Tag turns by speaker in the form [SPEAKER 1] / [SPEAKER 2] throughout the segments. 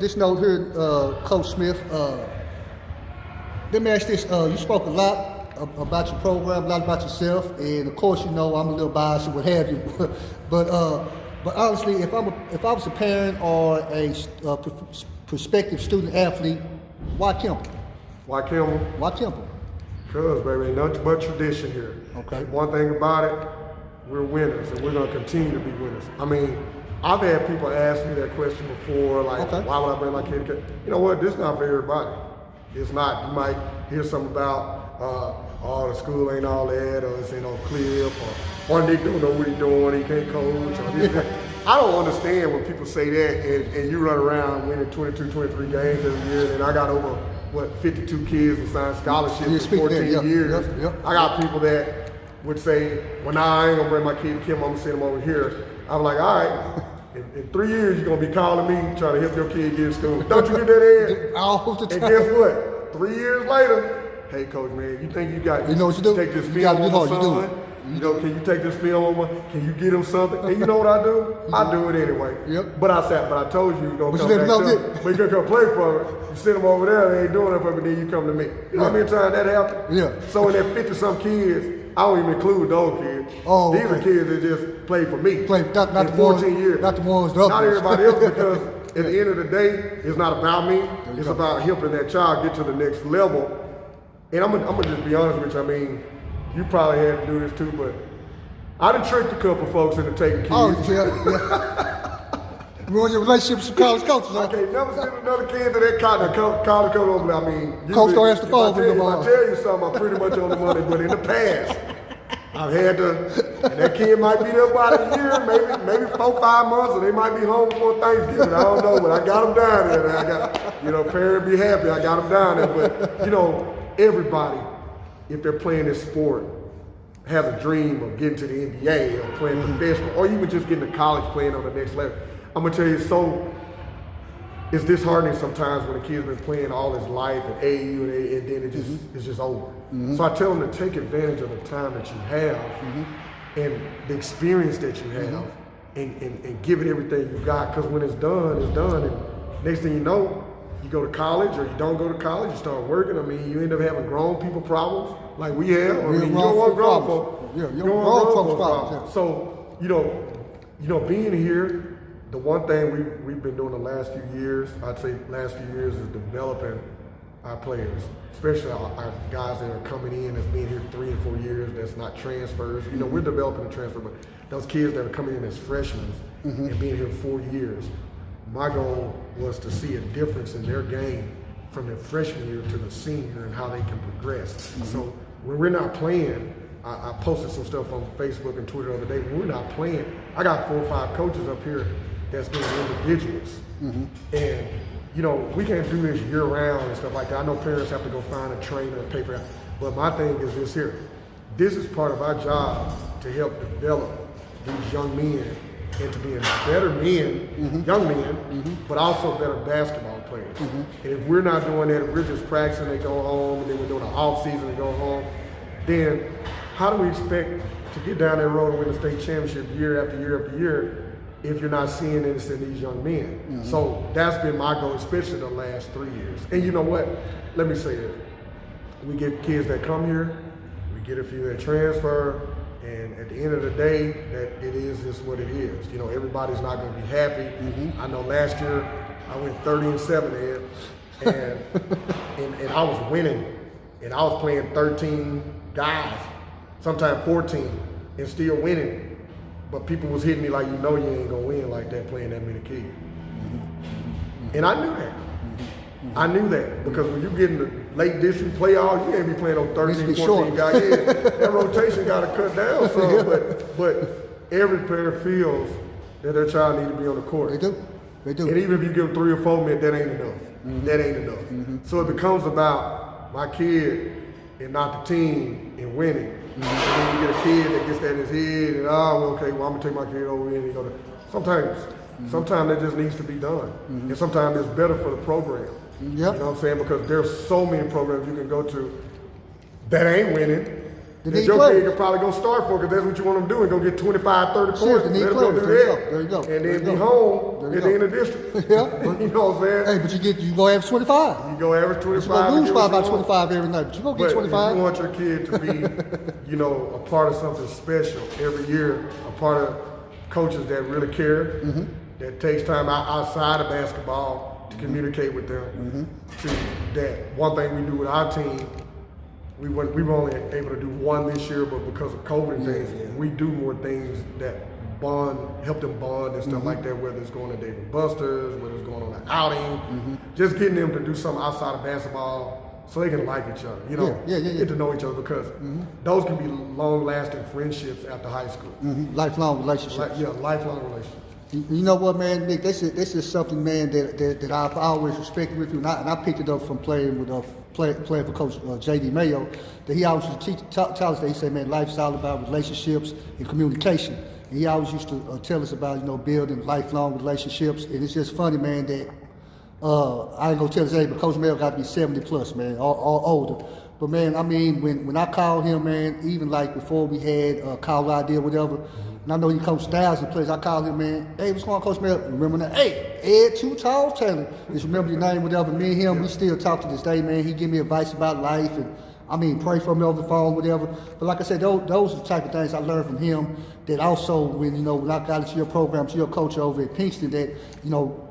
[SPEAKER 1] this note here, Coach Smith. Let me ask this. You spoke a lot about your program, a lot about yourself, and of course, you know I'm a little biased and what have you. but honestly, if I was a parent or a prospective student athlete, why KImball?
[SPEAKER 2] Why KImball?
[SPEAKER 1] Why KImball?
[SPEAKER 2] Because, baby, ain't nothing but tradition here.
[SPEAKER 1] Okay.
[SPEAKER 2] One thing about it, we're winners, and we're going to continue to be winners. I mean, I've had people ask me that question before, like, why would I bring my kid? You know what? This is not for everybody. It's not. You might hear something about, oh, the school ain't all that, or it's ain't no clip, or Nick don't know what he's doing, he can't coach, or this, that. I don't understand when people say that, and you run around winning 22, 23 games every year, and I got over, 52 kids that signed scholarships in 14 years. I got people that would say, well, nah, I ain't gonna bring my kid to KImball, I'm gonna send him over here. I'm like, all right, in 3 years, you're gonna be calling me, trying to help your kid get in school. Don't you get that in?
[SPEAKER 1] All the time.
[SPEAKER 2] And guess what? 3 years later, hey, coach, man, you think you got
[SPEAKER 1] you know what you do?
[SPEAKER 2] Take this
[SPEAKER 1] you
[SPEAKER 2] film on my
[SPEAKER 1] son?
[SPEAKER 2] You know, can you take this film on my, can you get him something? And you know what I do? I do it anyway.
[SPEAKER 1] Yep.
[SPEAKER 2] But I told you you're gonna come back to but you're gonna come play for me. You send them over there, they ain't doing it for me, then you come to me. You know how many times that happened?
[SPEAKER 1] Yeah.
[SPEAKER 2] So in that 50-some kids, I don't even include those kids.
[SPEAKER 1] Oh,
[SPEAKER 2] these are kids that just play for me.
[SPEAKER 1] Not
[SPEAKER 2] in
[SPEAKER 1] the
[SPEAKER 2] 14 years.
[SPEAKER 1] Not the ones.
[SPEAKER 2] Not everybody else, because at the end of the day, it's not about me. It's about helping that child get to the next level. And I'm gonna just be honest with you. I mean, you probably had to do this too, but I done tricked a couple folks into taking kids.
[SPEAKER 1] Oh, yeah. Ruin your relationships with college coaches, huh?
[SPEAKER 2] I can't never send another kid to that college coach over there. I mean,
[SPEAKER 1] coach don't ask the phone
[SPEAKER 2] if I tell you something, I'm pretty much on the money, but in the past, I've had to, and that kid might be there about a year, maybe 4, 5 months, or they might be home before Thanksgiving. I don't know, but I got them down there. And I got, parents be happy, I got them down there. But, everybody, if they're playing this sport, has a dream of getting to the NBA or playing professional, or even just getting to college playing on the next level. I'm gonna tell you, it's disheartening sometimes when a kid's been playing all his life at AAU and then it's just over. So I tell them to take advantage of the time that you have and the experience that you have and give it everything you got, because when it's done, it's done. And next thing you know, you go to college or you don't go to college, you start working. I mean, you end up having grown people problems like we have. I mean, you don't want grown folks.
[SPEAKER 1] Yeah, you don't want grown folks problems.
[SPEAKER 2] So, being here, the one thing we've been doing the last few years, I'd say last few years, is developing our players, especially our guys that are coming in as being here 3 and 4 years, that's not transfers. We're developing a transfer, but those kids that are coming in as freshmen and being here 4 years, my goal was to see a difference in their game from their freshman year to the senior and how they can progress. So when we're not playing, I posted some stuff on Facebook and Twitter the other day. When we're not playing, I got 4 or 5 coaches up here that's doing individuals. And, we can't do this year round and stuff like that. I know parents have to go find a trainer and pay for that. But my thing is this here. This is part of our job to help develop these young men into being better men, young men, but also better basketball players. And if we're not doing that, if we're just practicing, they go home, and then we're doing the off season, they go home, then how do we expect to get down that road and win the state championship year after year after year if you're not seeing this in these young men? So that's been my goal, especially the last 3 years. And you know what? Let me say this. We get kids that come here, we get a few that transfer, and at the end of the day, that it is just what it is. Everybody's not going to be happy. I know last year I went 30-7, Ed, and I was winning, and I was playing 13 guys, sometimes 14, and still winning. But people was hitting me like, you ain't gonna win like that playing that many kids. And I knew that. I knew that, because when you get in the late district playoffs, you ain't be playing on 13, 14 guys. Yeah, that rotation got to cut down some, but every player feels that their child need to be on the court.
[SPEAKER 1] They do.
[SPEAKER 2] And even if you give them 3 or 4 minutes, that ain't enough. That ain't enough. So it becomes about my kid and not the team and winning. And then you get a kid that gets that in his head and, I'm gonna take my kid over here and go to. Sometimes that just needs to be done. And sometimes it's better for the program. You know what I'm saying? Because there's so many programs you can go to that ain't winning,
[SPEAKER 1] They
[SPEAKER 2] that
[SPEAKER 1] need
[SPEAKER 2] your
[SPEAKER 1] players.
[SPEAKER 2] kid could probably go start for, because that's what you want them to do, and go get 25, 30 points.
[SPEAKER 1] Seriously, they need
[SPEAKER 2] Let them go
[SPEAKER 1] players.
[SPEAKER 2] do
[SPEAKER 1] There you
[SPEAKER 2] that.
[SPEAKER 1] go. There you go.
[SPEAKER 2] And
[SPEAKER 1] There
[SPEAKER 2] then
[SPEAKER 1] you
[SPEAKER 2] be
[SPEAKER 1] go.
[SPEAKER 2] home
[SPEAKER 1] There you
[SPEAKER 2] at
[SPEAKER 1] go.
[SPEAKER 2] the end of district.
[SPEAKER 1] Yeah.
[SPEAKER 2] You know what I'm saying?
[SPEAKER 1] Hey, but you go average 25.
[SPEAKER 2] You go average 25.
[SPEAKER 1] You gonna lose
[SPEAKER 2] and get
[SPEAKER 1] by
[SPEAKER 2] what you
[SPEAKER 1] about
[SPEAKER 2] want.
[SPEAKER 1] 25 every night, but you gonna get
[SPEAKER 2] But
[SPEAKER 1] 25.
[SPEAKER 2] if you want your kid to be, you know, a part of something special every year, a part of coaches that really care, that takes time outside of basketball to communicate with them. To that one thing we do with our team, we were only able to do one this year, but because of COVID and things, we do more things that help them bond and stuff like that, whether it's going to Dave & Buster's, whether it's going on an outing, just getting them to do something outside of basketball so they can like each other, you know, get to know each other, because those can be long-lasting friendships after high school.
[SPEAKER 1] Lifelong relationships.
[SPEAKER 2] Lifelong relationships.
[SPEAKER 1] You know what, man, Nick? This is something, man, that I've always respected with you, and I picked it up from playing for Coach J.D. Mayo. That he always used to tell us that he said, man, life's all about relationships and communication. And he always used to tell us about, you know, building lifelong relationships. And it's just funny, man, that I ain't gonna tell his age, but Coach Mayo got to be 70 plus, man, or older. But man, I mean, when I called him, man, even like before we had Call ID or whatever. And I know he coached thousands of players. I called him, man, hey, what's going on, Coach Mayo? Remember that? Hey, Ed Too Tall Taylor. Just remember your name, whatever. Me and him, we still talk to this day, man. He give me advice about life, and I mean, pray for me over the phone, whatever. But like I said, those are the type of things I learned from him. That also, when I got into your program, to your coach over at Kingston, that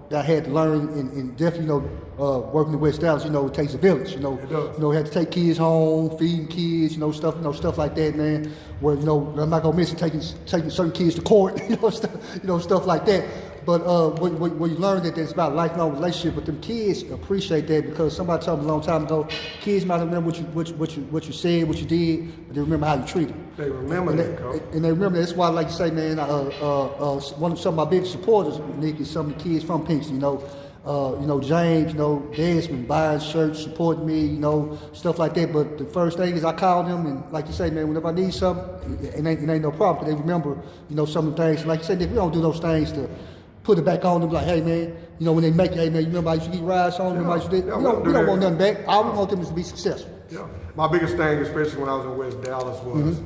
[SPEAKER 1] that I had to learn, and definitely, working in West Dallas, it takes a village.
[SPEAKER 2] It does.
[SPEAKER 1] Had to take kids home, feeding kids, stuff like that, man. Where I'm not gonna miss taking certain kids to court, stuff like that. But when you learn that it's about a lifelong relationship, but them kids appreciate that, because somebody told me a long time ago, kids might remember what you said, what you did, but they remember how you treated them.
[SPEAKER 2] They remember that, Coach.
[SPEAKER 1] And they remember that. That's why, like you say, man, some of my biggest supporters, Nick, is some of the kids from Pinkston. James, Desmond, buying shirts, supporting me, stuff like that. But the first thing is I called them, and like you say, man, whenever I need something, it ain't no problem, because they remember, some of the things. Like you said, Nick, we don't do those things to put it back on them, like, hey, man, when they make it, hey, man, you remember I used to get rides on them? We don't want nothing back. All we want them is to be successful.
[SPEAKER 2] Yeah. My biggest thing, especially when I was in West Dallas, was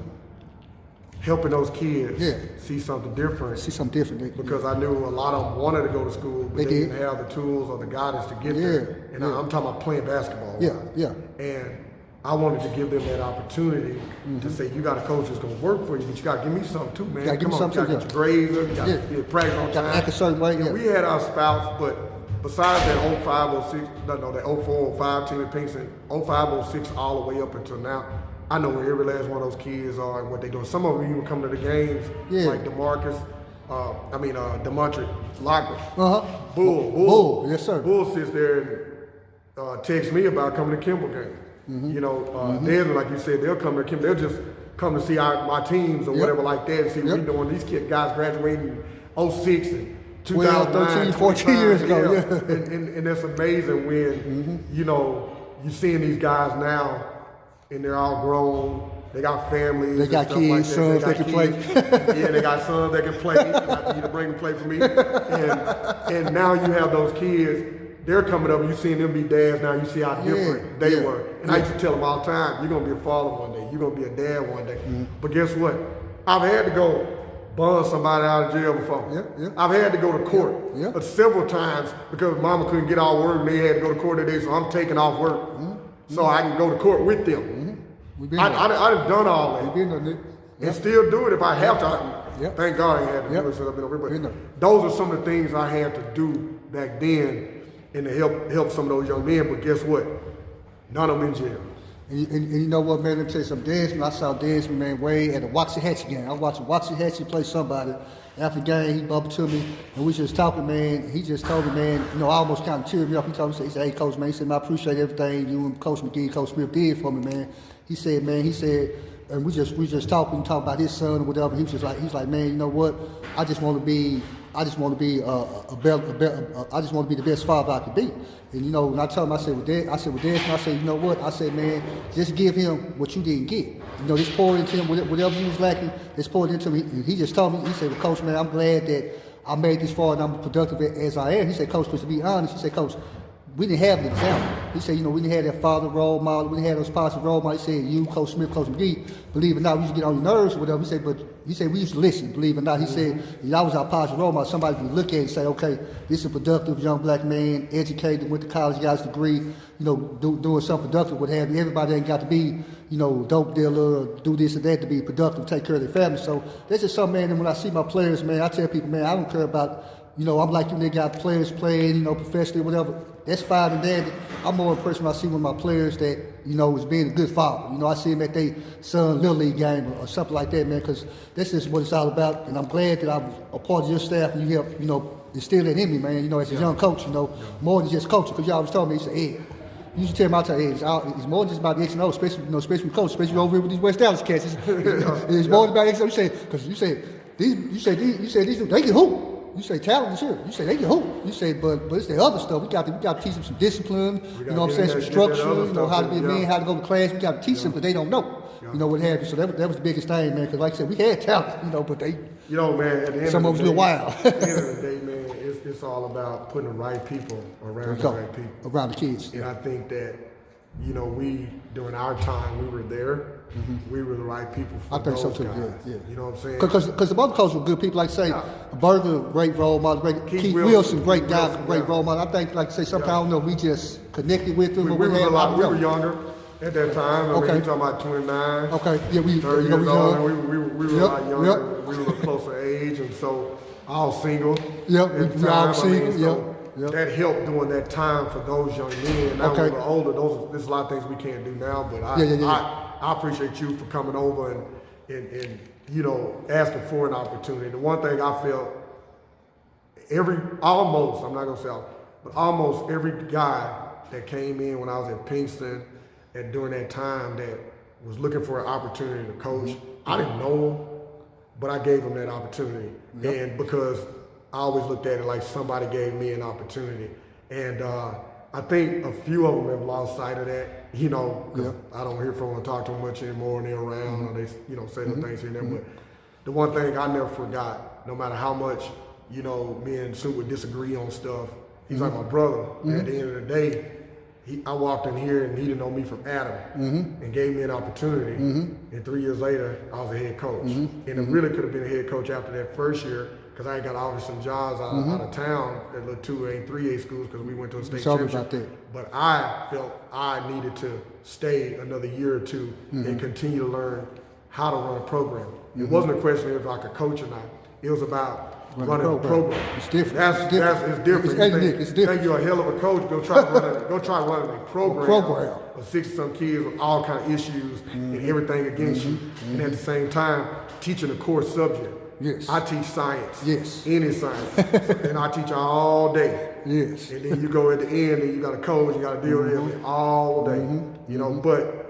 [SPEAKER 2] helping those kids see something different.
[SPEAKER 1] See something different, Nick.
[SPEAKER 2] Because I knew a lot of them wanted to go to school, but they didn't have the tools or the guidance to get there. And I'm talking about playing basketball.
[SPEAKER 1] Yeah.
[SPEAKER 2] And I wanted to give them that opportunity to say, you got a coach that's going to work for you, but you got to give me something too, man.
[SPEAKER 1] You got to
[SPEAKER 2] get your grades up, you got to be at practice on time.
[SPEAKER 1] Got to act a certain way.
[SPEAKER 2] And we had our spouts, but besides that 05, 06, that 04, 05 team at Pinkston, 05, 06 all the way up until now, I know where every last one of those kids are and what they're doing. Some of them even come to the games, like DeMarcus, DeMontre Locker, Bull.
[SPEAKER 1] Yes, sir.
[SPEAKER 2] Bull sits there and texts me about coming to KImball game. Desmond, like you said, they'll come to KImball. They'll just come to see my teams or whatever like that, and see what we're doing. These guys graduating 06 and 2009,
[SPEAKER 1] 13, 14 years ago.
[SPEAKER 2] And that's amazing when, you're seeing these guys now, and they're all grown. They got families.
[SPEAKER 1] They got kids, sons that can play.
[SPEAKER 2] Yeah, they got sons that can play. I need to bring them play for me. And now you have those kids. They're coming up and you're seeing them be dads now. You see how different they were. And I used to tell them all the time, you're going to be a father one day. You're going to be a dad one day. But guess what? I've had to go bond somebody out of jail before. I've had to go to court. But several times, because mama couldn't get out of work and they had to go to court today, so I'm taking off work. So I can go to court with them. I've done all that. And still do it if I have to. Thank God I ain't had to do it since I've been over here. But those are some of the things I had to do back then, and to help some of those young men. But guess what? None of them in jail.
[SPEAKER 1] And you know what, man? Let me tell you something. Desmond, I saw Desmond, man, way at a Waxahachie game. I was watching Waxahachie play somebody. After the game, he bumped to me, and we just talking, man. He just told me, man, I almost kind of cheered me up. He told me, he said, hey, Coach, man, he said, man, I appreciate everything you and Coach McGee, Coach Smith did for me, man. He said, and we just talking about his son or whatever. He was just like, he's like, man, you know what? I just want to be the best father I could be. And when I told him, I said, you know what? I said, man, just give him what you didn't get. Just pour it into him, whatever he was lacking, just pour it into him. And he just told me, he said, well, Coach, man, I'm glad that I made this far and I'm productive as I am. He said, Coach, to be honest, he said, Coach, we didn't have an example. He said, we didn't have that father role model, we didn't have those positive role models. He said, you, Coach Smith, Coach McGee, believe it or not, we used to get on your nerves or whatever. He said, we used to listen, believe it or not. He said, that was our positive role model. Somebody could look at it and say, okay, this is a productive young black man, educated, went to college, got his degree, doing something productive, what have you. Everybody ain't got to be, dope dealer or do this or that to be productive, take care of their family. So that's just something, man, and when I see my players, man, I tell people, man, I don't care about, I'm like you, they got players playing, professionally, whatever. That's fine and dandy. I'm more impressed when I see one of my players that, is being a good father. I see him at their son Little League game or something like that, man, because that's just what it's all about. And I'm glad that I was a part of your staff and you helped, instill that in me, man, as a young coach, more than just coaching. Because you always told me, he said, Ed, you used to tell me, it's more than just about the X and O, especially coach, especially over here with these West Dallas cats. It's more than about X and O. Because you said these they can hoop. You say talent is here. You say they can hoop. You say, but it's the other stuff. We got to teach them some discipline. Some structure. How to be a man, how to go to class. We got to teach them, but they don't know. What have you. So that was the biggest thing, man. Because like I said, we had talent. But they.
[SPEAKER 2] Man. At the end
[SPEAKER 1] some of
[SPEAKER 2] the
[SPEAKER 1] them was a little wild.
[SPEAKER 2] At the end of the day, man, it's all about putting the right people around the right people.
[SPEAKER 1] Around the kids.
[SPEAKER 2] And I think that, we during our time we were there. We were the right people for those guys.
[SPEAKER 1] Yeah.
[SPEAKER 2] You know what I'm saying?
[SPEAKER 1] Because the other coaches were good people, like say, Berger, great role model, Keith Wilson, great guy, great role model. I think, like say, sometimes I don't know if we just connected with them.
[SPEAKER 2] We were younger at that time. I mean, you're talking about 29.
[SPEAKER 1] Okay, yeah,
[SPEAKER 2] 30 years old. We were a lot younger. We were a closer age, and so all single.
[SPEAKER 1] Yep, we all single.
[SPEAKER 2] Yep. That helped during that time for those young men. Now we're older. There's a lot of things we can't do now, but I appreciate you for coming over and asking for an opportunity. The one thing I felt almost every guy that came in when I was at Pinkston and during that time that was looking for an opportunity to coach, I didn't know him, but I gave him that opportunity. And because I always looked at it like somebody gave me an opportunity. And I think a few of them have lost sight of that, I don't hear from them, talk to them much anymore, and they're around, or they, say the things here and there. But the one thing I never forgot, no matter how much, me and Sue would disagree on stuff, he's like my brother. At the end of the day, I walked in here and he didn't know me from Adam and gave me an opportunity. And 3 years later, I was a head coach. And it really could have been a head coach after that first year, because I got offered some jobs out of town at little 2A, 3A schools because we went to a state championship. But I felt I needed to stay another year or two and continue to learn how to run a program. It wasn't a question of if I could coach or not. It was about running a program.
[SPEAKER 1] It's different.
[SPEAKER 2] It's different.
[SPEAKER 1] It's different.
[SPEAKER 2] Think you're a hell of a coach. Go try running a program of 60-some kids with all kind of issues and everything against you, and at the same time teaching a core subject.
[SPEAKER 1] Yes.
[SPEAKER 2] I teach science.
[SPEAKER 1] Yes.
[SPEAKER 2] Any science. And I teach all day.
[SPEAKER 1] Yes.
[SPEAKER 2] And then you go at the end and you got a coach, you got to deal with it all day. But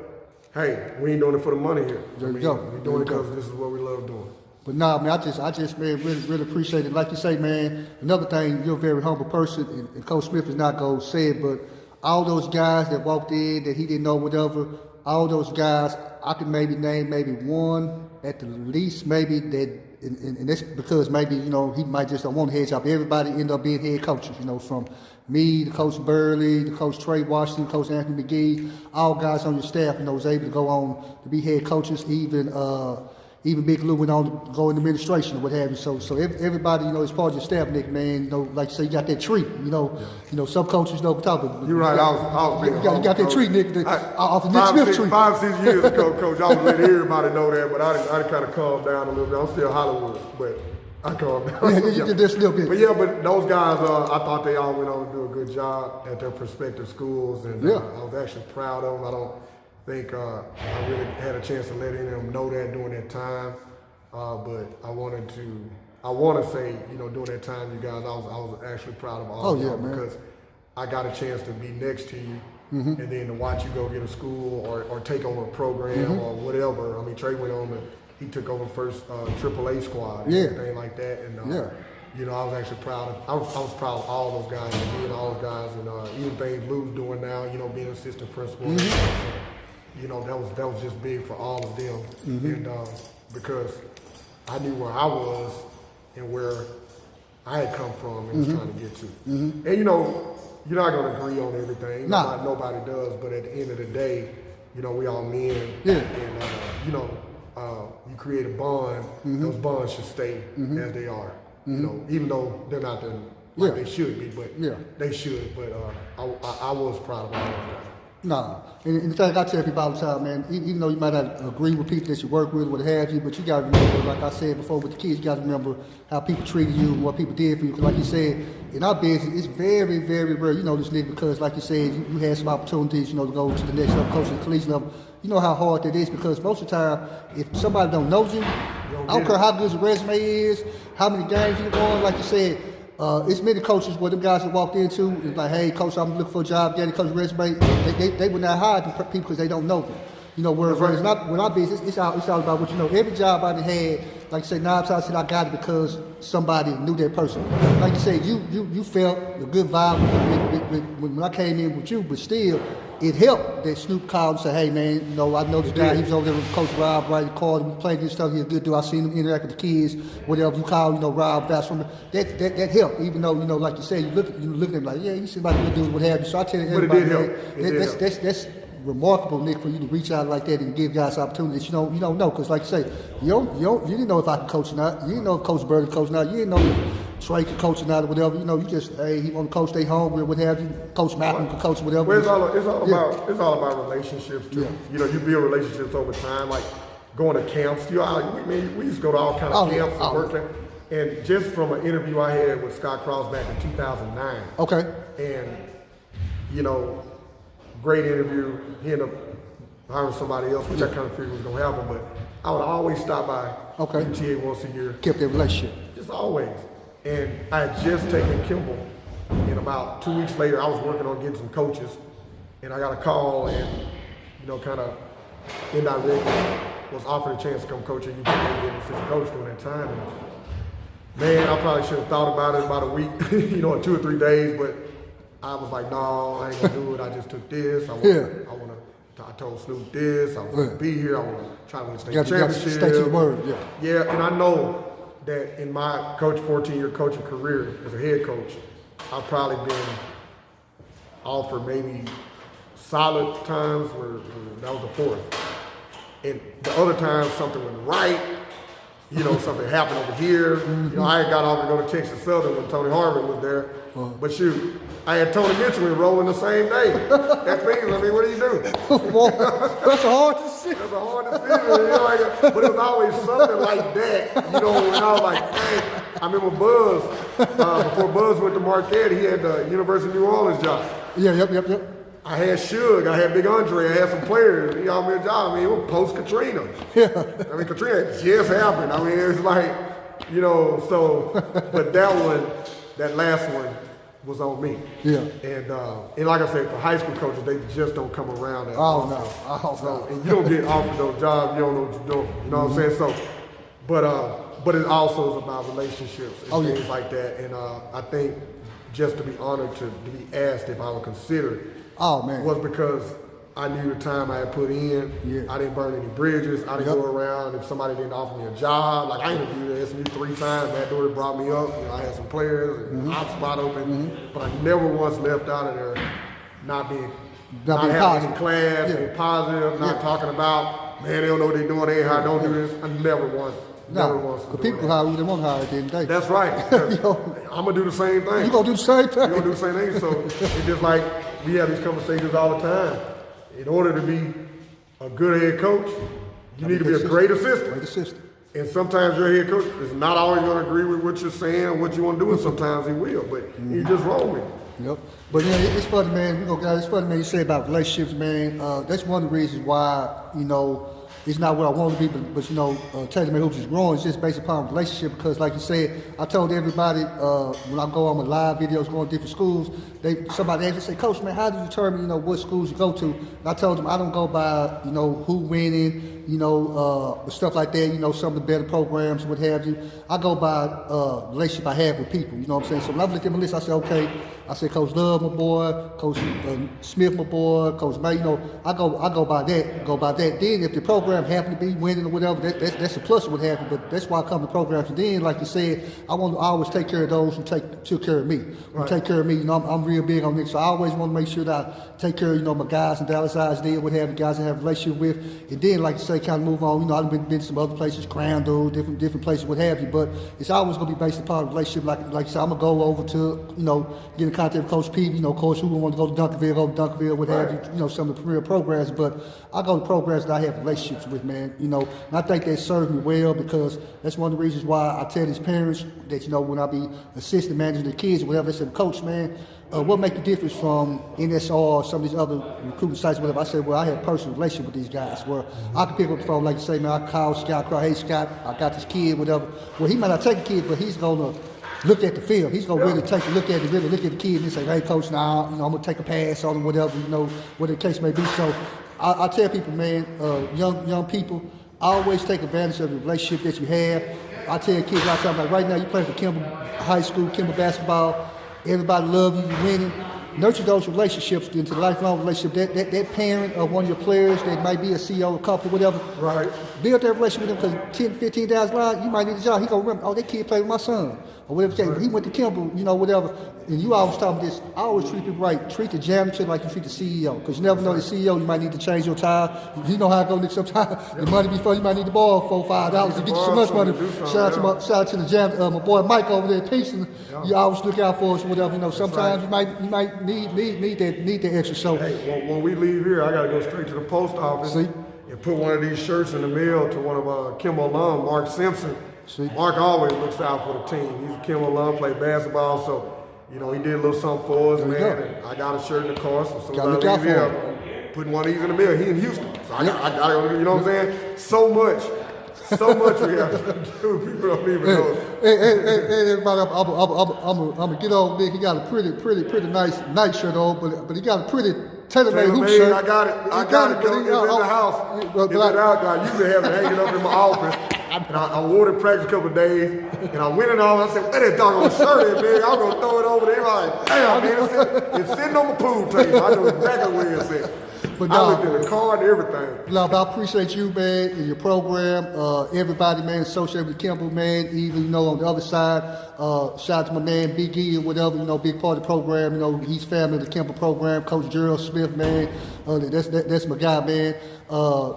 [SPEAKER 2] hey, we ain't doing it for the money here.
[SPEAKER 1] There you go.
[SPEAKER 2] We're doing it because this is what we love doing.
[SPEAKER 1] But nah, man, I just man, really appreciate it. Like you say, man, another thing, you're a very humble person, and Coach Smith is not going to say it, but all those guys that walked in that he didn't know, whatever, all those guys, I can maybe name maybe one at the least, maybe that. And that's because maybe, he might just don't want a head job. Everybody end up being head coaches, from me to Coach Burley, to Coach Trey Washington, Coach Anthony McGee, all guys on your staff, was able to go on to be head coaches, even Big Lou went on to go in administration or what have you. So everybody, is part of your staff, Nick, man. Like you say, you got that tree. Some coaches don't talk about it.
[SPEAKER 2] You're right. I was
[SPEAKER 1] you got that tree, Nick. Off the Nick Smith tree.
[SPEAKER 2] 5-6 years ago, Coach, I was letting everybody know that, but I kind of calmed down a little bit. I'm still Hollywood, but I calmed down.
[SPEAKER 1] You did this little bit.
[SPEAKER 2] But those guys, I thought they all went on to do a good job at their prospective schools, and I was actually proud of them. I don't think I really had a chance to let any of them know that during that time, but I want to say, during that time, you guys, I was actually proud of all of y'all because I got a chance to be next to you, and then to watch you go get a school or take over a program or whatever. I mean, Trey went on he took over first AAA squad and everything like that, and I was actually proud of. I was proud of all those guys and being all those guys, and even things Lou's doing now, being assistant principal. That was just big for all of them, and because I knew where I was and where I had come from and was trying to get to. And you're not going to agree on everything.
[SPEAKER 1] Nah.
[SPEAKER 2] Nobody does. But at the end of the day, you know, we all men.
[SPEAKER 1] Yeah.
[SPEAKER 2] And, you know, you create a bond. Those bonds should stay as they are. You know, even though they're not like they should be, but they should. But I was proud of all of that.
[SPEAKER 1] Nah, and the thing I tell people all the time, man, even though you might not agree with people that you work with, what have you, but you got to remember, like I said before with the kids, you got to remember how people treated you and what people did for you. Because like you said, in our business, it's very, very rare. You know this, nigga, because like you said, you had some opportunities, you know, to go to the next level, coach to the collegiate level. You know how hard that is because most of the time, if somebody don't know you, I don't care how good your resume is, how many games you won, like you said, it's many coaches where them guys that walked into, it's like, hey, coach, I'm looking for a job, get a coach resume. They would not hire people because they don't know them. You know, whereas it's not, when our business, it's all about what you know. Every job I had, like you say, 9 times I said I got it because somebody knew that person. Like you say, you felt a good vibe when I came in with you, but still, it helped that Snoop called and said, hey man, you know, I know this guy, he was over there with Coach Rob, right? He called him, playing this stuff, he's a good dude. I seen him interact with the kids, whatever you call, you know, Rob, vouch for me. That helped, even though, you know, like you said, you look at him like, yeah, he seems like a good dude, what have you. So I tell everybody, that's remarkable, Nick, for you to reach out like that and give guys opportunities. You don't know, because like you say, you didn't know if I can coach or not. You didn't know if Coach Bird can coach or not. You didn't know if Trey can coach or not or whatever. You know, you just, hey, he want to coach, stay home, or what have you. Coach Malcolm can coach or whatever.
[SPEAKER 2] Well, it's all about relationships too. You know, you build relationships over time, like going to camps. We used to go to all kinds of camps and work there. And just from an interview I had with Scott Cross back in 2009. Okay. And, you know, great interview. He ended up hiring somebody else, which I kind of figured was going to happen. But I would always stop by UTA once a year. Kept that relationship. Just always. And I had just taken KImball. And about 2 weeks later, I was working on getting some coaches. And I got a call and, you know, kind of indirectly was offered a chance to come coach at UTA and get an assistant coach during that time. And, man, I probably should have thought about it about a week, you know, in 2 or 3 days. But I was like, no, I ain't gonna do it. I just took this. I told Snoop this. I was gonna be here. I want to try to win state championship. Stay to the word, yeah, and I know that in my 14-year coaching career as a head coach, I've probably been offered maybe solid times where that was the fourth. And the other times something went right. You know, something happened over here. You know, I got offered to go to Texas Southern when Tony Harvard was there. But shoot, I had Tony Mitchell enrolling the same day. That means, I mean, what do you do? That's a hard decision. That's a hard decision. You know, but it was always something like that. You know, when I was like, dang, I remember Buzz, before Buzz went to Marquette, he had the University of New Orleans job. Yep. I had Suge, I had Big Andre, I had some players. He offered me a job. I mean, it was post-Katrina. I mean, Katrina just happened. I mean, it's like, you know, so, but that last one was on me. Yeah. And like I said, for high school coaches, they just don't come around that often. No. And you don't get offered those jobs, you don't know what you're doing. You know what I'm saying? So, but it also is about relationships and things like that. And I think just to be honored to be asked if I would consider it, was because I knew the time I had put in. Yeah. I didn't burn any bridges. I didn't go around if somebody didn't offer me a job. Like I interviewed at SMU 3 times. That door brought me up. You know, I had some players and op spot open. But I never once left out of there not having positive. Class, being positive, not talking about, man, they don't know what they're doing, they ain't hard, don't do this. I never once. The people hire you, they won't hire at the end of the day. That's right. I'm going to do the same thing. You're going to do the same thing. You're going to do the same thing. So it's just like we have these conversations all the time. In order to be a good head coach, you need to be a great assistant. And sometimes your head coach is not always going to agree with what you're saying or what you want to do, and sometimes he will, but he just wrong with it. Yep. But yeah, it's funny, man. Guys, it's funny, man. You say about relationships, man. That's one of the reasons why, you know, it's not where I want to be, but you know, TaylorMade Hoops is growing. It's just based upon relationship because, like you said, I told everybody when I go on my live videos going to different schools, somebody asked me, say, Coach, man, how do you determine, you know, what schools you go to? And I told them I don't go by, you know, who winning, you know, stuff like that, you know, some of the better programs, what have you. I go by relationship I have with people, you know what I'm saying? So when I looked at my list, I said, okay, Coach Love, my boy, Coach Smith, my boy, Coach May, you know, I go by that. Then if the program
[SPEAKER 1] program happened to be winning or whatever, that's a plus what happened. But that's why I come to programs. And then, like you said, I want to always take care of those who took care of me. Who take care of me. You know, I'm real big on this, so I always want to make sure that I take care of, you know, my guys in Dallas ISD, what have you, guys I have a relationship with. And then, like you say, kind of move on. You know, I've been to some other places, Crandall, different places, what have you. But it's always going to be based upon a relationship. Like you said, I'm gonna go over to, you know, get in contact with Coach Peavy. You know, Coach who want to go to Duncanville, what have you. You know, some of the premier programs. But I go to programs that I have relationships with, man. You know, and I think they serve me well because that's one of the reasons why I tell these parents that, you know, when I be assistant managing the kids or whatever, they say, Coach, man, what make the difference from NSR or some of these other recruiting sites, whatever? I said, well, I have a personal relationship with these guys where I can pick up the phone, like you say, man, I call Scott, hey, Scott, I got this kid, whatever. Well, he might not take a kid, but he's going to look at the film. He's going to really take a look at it, really look at the kid and say, hey, Coach, now, you know, I'm going to take a pass on him, whatever, you know, whatever the case may be. So I tell people, man, young people, always take advantage of the relationship that you have. I tell kids all the time, like right now, you play for KImball High School, KImball basketball. Everybody love you, you're winning. Nurture those relationships into a lifelong relationship. That parent of one of your players that might be a CEO of a company, whatever. Right. Build that relationship with them because 10, 15 down the line, you might need a job. He gonna remember, oh, that kid played with my son. Or whatever. Right. He went to KImball, you know, whatever. And you always tell me this, I always treat people right. Treat the janitor like you treat the CEO. Because you never know the CEO, you might need to change your tire. You know how it goes sometimes. The money before you might need to borrow $4, $5 to get you some much money. Shout out to the janitor, my boy Mike over there at Pearson. You always look out for us or whatever. You know, sometimes you might need that extra. So
[SPEAKER 2] hey, when we leave here, I gotta go straight to the post office and put one of these shirts in the mail to one of KImball alum, Mark Simpson. Mark always looks out for the team. He's a KImball alum, played basketball, so you know he did a little something for us, man. And I got a shirt in the car, so as soon as I leave here, putting one of these in the mail. He in Houston, so I got, you know what I'm saying? So much we have to do. People don't even know.
[SPEAKER 1] Hey, everybody, I'm gonna get on Nick. He got a pretty nice night shirt on, but he got a pretty TaylorMade Hoops shirt.
[SPEAKER 2] I got it. It's in the house. It's in the house. I usually have it hanging up in my office. And I wore it in practice a couple of days, and I went in all. I said, "Where that doggone shirt at, man? I'm gonna throw it over there." Like, damn, man, it's sitting on my pool table. I know exactly where it's at. But I looked at the card and everything.
[SPEAKER 1] No, but I appreciate you, man, and your program. Everybody, man, associated with KImball, man. Even, you know, on the other side, shout out to my man, Big E or whatever, you know, big part of the program. You know, he's family of the KImball program. Coach Gerald Smith, man, that's my guy, man.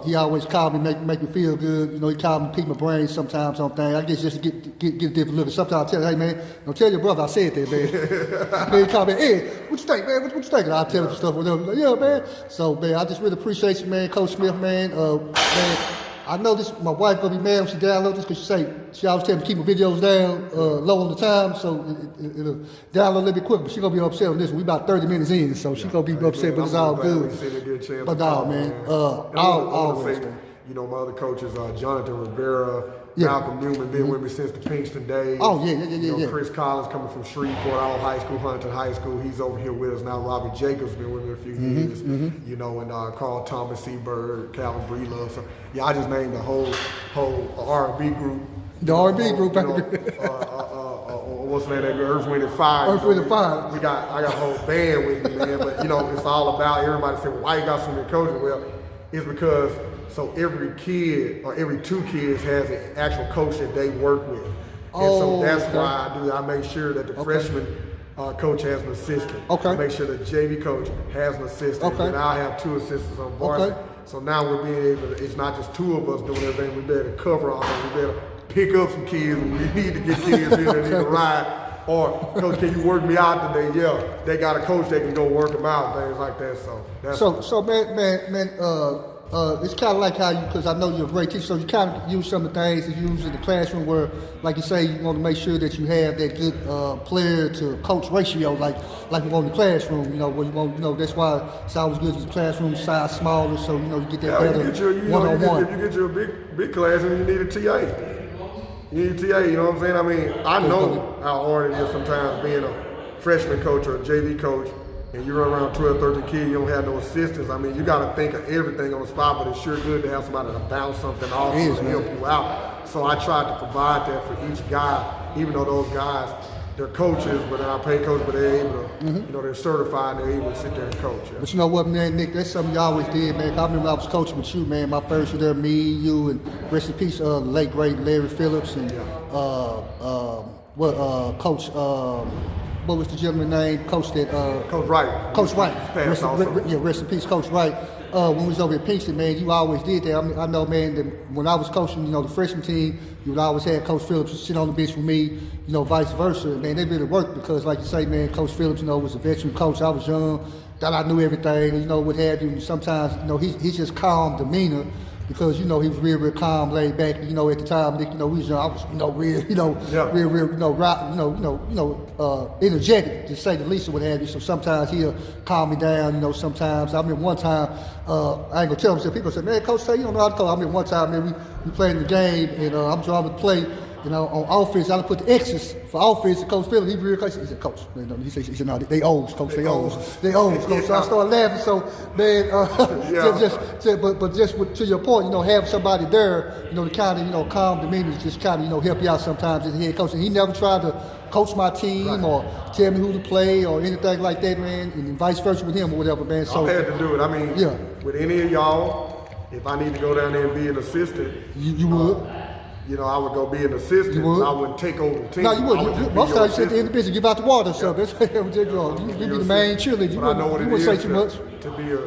[SPEAKER 1] He always called me, make me feel good. You know, he called me, pick my brain sometimes on things. I guess just to get a different look. Sometimes I tell him, hey, man, don't tell your brother I said that, man. Man, he called me, hey, what you think, man? What you think? And I'll tell him stuff, whatever. Like, yeah, man. So, man, I just really appreciate you, man, Coach Smith, man. Man, I know this. My wife gonna be mad when she downloads this because she always tell me to keep my videos down low on the time, so it'll download a little bit quicker. But she gonna be upset on this one. We about 30 minutes in, so she gonna be upset, but it's all good. But nah, man, all
[SPEAKER 2] you know, my other coaches, Jonathan Rivera, Malcolm Newman, been with me since the Pinkston days.
[SPEAKER 1] Oh, yeah.
[SPEAKER 2] You know, Chris Collins coming from Shreveport, all high school, Huntington High School. He's over here with us now. Robert Jacobs been with me a few years. You know, and Carl Thomas, Seabird, Calvin Breedlove. So, yeah, I just named the whole R&B group.
[SPEAKER 1] The R&B group.
[SPEAKER 2] What's the name? Earth, Wind, and Fire.
[SPEAKER 1] Earth, Wind, and Fire.
[SPEAKER 2] I got a whole band with me, man. But, you know, it's all about, everybody say, well, why you got so many coaches? Well, it's because so every kid or every two kids has an actual coach that they work with. And so that's why I do. I make sure that the freshman coach has an assistant. I make sure the JV coach has an assistant. And I have two assistants on varsity. So now we're being able to, it's not just two of us doing everything. We better cover all that. We better pick up some kids when we need to get kids in that need to ride. Or, Coach, can you work me out today? Yeah, they got a coach that can go work them out, things like that. So, man, it's kind of like how you, because I know you're a great teacher, so you kind of use some of the things that you use in the classroom where, like you say, you want to make sure that you have that good player to coach ratio, like you want in the classroom, you know, where you want, you know, that's why it's always good to the classroom size smaller, so, you know, you get that better one-on-one. If you get your big class and you need a TA. You need a TA, you know what I'm saying? I mean, I know how hard it is sometimes being a freshman coach or a JV coach, and you run around 12, 13 kids, you don't have no assistants. I mean, you got to think of everything on the spot, but it's sure good to have somebody to bounce something off and help you out. So I tried to provide that for each guy, even though those guys they're coaches, but they're not paid coaches, but they're able to, you know, they're certified and they're able to sit there and coach. Yeah.
[SPEAKER 1] But you know what, man, Nick, that's something you always did, man. I remember I was coaching with you, man. My first year there, me, you, and rest in peace, late great Larry Phillips and Coach. What was the gentleman's name? Coach that.
[SPEAKER 2] Coach Wright.
[SPEAKER 1] Coach Wright.
[SPEAKER 2] Rest
[SPEAKER 1] Rest in peace, Coach Wright. When we was over at Pinkston, man, you always did that. I mean, I know, man, that when I was coaching, you know, the freshman team, you would always have Coach Phillips sit on the bench with me, you know, vice versa. Man, they really worked because, like you say, man, Coach Phillips, you know, was a veteran coach. I was young, thought I knew everything, you know, what have you. And sometimes, you know, he's just calm demeanor. Because, you know, he was real calm, laid back. You know, at the time, Nick, you know, we was young. I was, you know, real, you know, rock, energetic, to say the least, or what have you. So sometimes he'll calm me down. You know, sometimes I remember one time, I ain't gonna tell him. So people say, man, Coach, you don't know how to coach. I remember one time, man, we playing the game, and I'm driving the play. You know, on offense, I put the X's for offense. And Coach Phillips, he real close. He said, Coach, man, no, he said, no, they O's, Coach, they O's, they O's, Coach. So I started laughing. So, man, just to your point, you know, have somebody there, you know, to kind of, you know, calm demeanor, just kind of, you know, help you out sometimes as a head coach. And he never tried to coach my team or tell me who to play or anything like that, man, and vice versa with him or whatever, man. So
[SPEAKER 2] I had to do it. I mean, with any of y'all, if I need to go down there and be an assistant,
[SPEAKER 1] you would.
[SPEAKER 2] You know, I would go be an assistant. I wouldn't take over the team.
[SPEAKER 1] No, you wouldn't. Most times you sit at the end of the business, give out the water or something. You be the main cheerleader.
[SPEAKER 2] But I know what it is
[SPEAKER 1] say too much.
[SPEAKER 2] To be a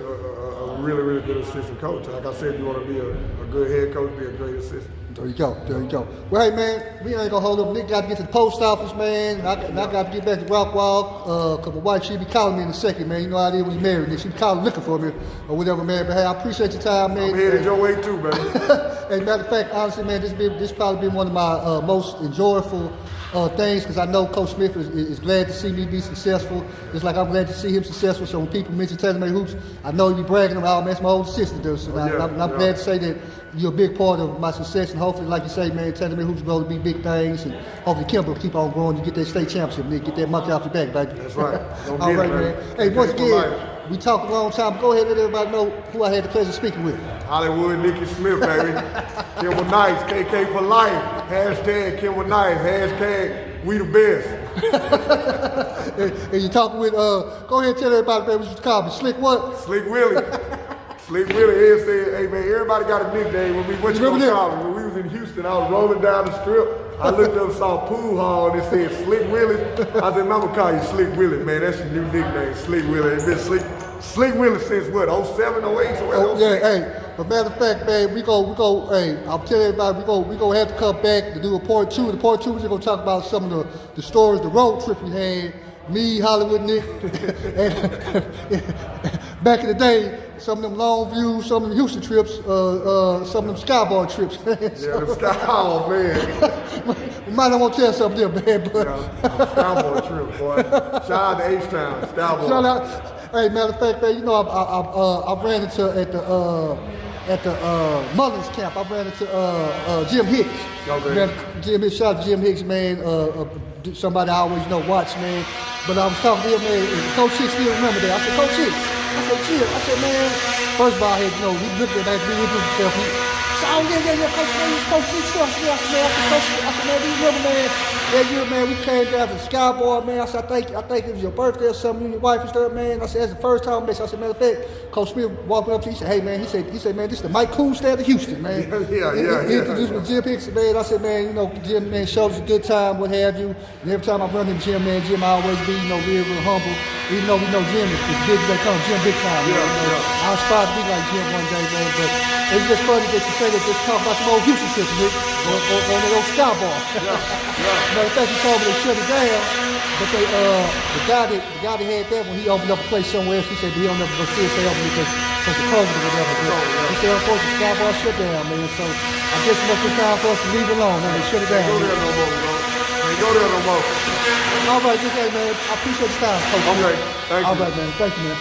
[SPEAKER 2] really, really good assistant coach. Like I said, you want to be a good head coach, be a great assistant.
[SPEAKER 1] There you go. Well, hey, man, we ain't gonna hold up. Nick got to get to the post office, man. I got to get back to Rockwall. Cause my wife, she be calling me in a second, man. You know how it is when you married, Nick. She be calling, looking for me or whatever, man. But hey, I appreciate your time, man.
[SPEAKER 2] I'm headed your way too, man.
[SPEAKER 1] As a matter of fact, honestly, man, this probably been one of my most enjoyable things, because I know Coach Smith is glad to see me be successful, just like I'm glad to see him successful. So when people mention TaylorMade Hoops, I know you be bragging about, man, that's my older sister does. So I'm glad to say that you're a big part of my success, and hopefully, like you say, man, TaylorMade Hoops grow to be big things, and hopefully KImball keep on growing. You get that state championship, Nick, get that monkey off your back, baby.
[SPEAKER 2] That's right.
[SPEAKER 1] All right, man. Hey, once again, we talked a long time. Go ahead and let everybody know who I had the pleasure of speaking with.
[SPEAKER 2] Hollywood Nicky Smith, baby. KImball Nice, KK for life. Hashtag KImball Nice. Hashtag we the best.
[SPEAKER 1] And you talking with, go ahead and tell everybody, man, what you call me. Slick what?
[SPEAKER 2] Slick Willie. Slick Willie here said, hey man, everybody got a nickname with me. What you gonna call me? When we was in Houston, I was rolling down the strip. I looked up, saw Pool Hall, and it said Slick Willie. I said, I'm gonna call you Slick Willie, man. That's your new nickname, Slick Willie. It's been Slick Willie since what, 07, 08, 08?
[SPEAKER 1] Yeah, hey. But matter of fact, man, we go. Hey, I'm telling everybody, we gonna have to come back to do a part two. The part two, we're gonna talk about some of the stories, the road trip we had. Me, Hollywood Nick, and back in the day, some of them long views, some of them Houston trips, some of them skybar trips.
[SPEAKER 2] Yeah, the sky, man.
[SPEAKER 1] We might not want to tell something there, man, but
[SPEAKER 2] skyboard trip, boy. Shout out to H-Town, skyboard.
[SPEAKER 1] Shout out. Hey, matter of fact, man, you know, I ran into at the Mullins camp. I ran into Jim Hicks.
[SPEAKER 2] Okay.
[SPEAKER 1] Shout out to Jim Hicks, man. Somebody I always watch, man. But I was talking to him, man, and Coach Hicks still remember that. I said, Coach Hicks. I said, Jim. I said, man, first of all, he looked at that, he himself. He said, oh, yeah, Coach, man, you Coach Hicks. I said, man, do you remember, man, that year, man, we came down to the Skyboard, man. I said, I think it was your birthday or something, your wife and stuff, man. I said, that's the first time I met you. I said, matter of fact, Coach Smith walked up to me, he said, hey, man, he said, man, this is the Mike Coonstead of Houston, man. He introduced me to Jim Hicks, man. I said, man, you know, Jim, man, showed us a good time, what have you. And every time I run into Jim, man, Jim always be, you know, real humble. Even though we know Jim is big as they come, Jim big time. I aspire to be like Jim one day, man. But it's just funny that you say that, just talk about some old Houston shit, Nick, on that old Skybar. Matter of fact, he told me they shut it down, but they, the guy that had that when he opened up a place somewhere else, he said he don't ever go still stay open because of the COVID or whatever. He said, unfortunately, the Skybar shut down, man. So I guess it must be time for us to leave it alone, man. They shut it down.
[SPEAKER 2] Go there no more, bro. Ain't go there no more.
[SPEAKER 1] All right, man. I appreciate the time, Coach.
[SPEAKER 2] Okay, thank you.
[SPEAKER 1] All right, man. Thank you, man.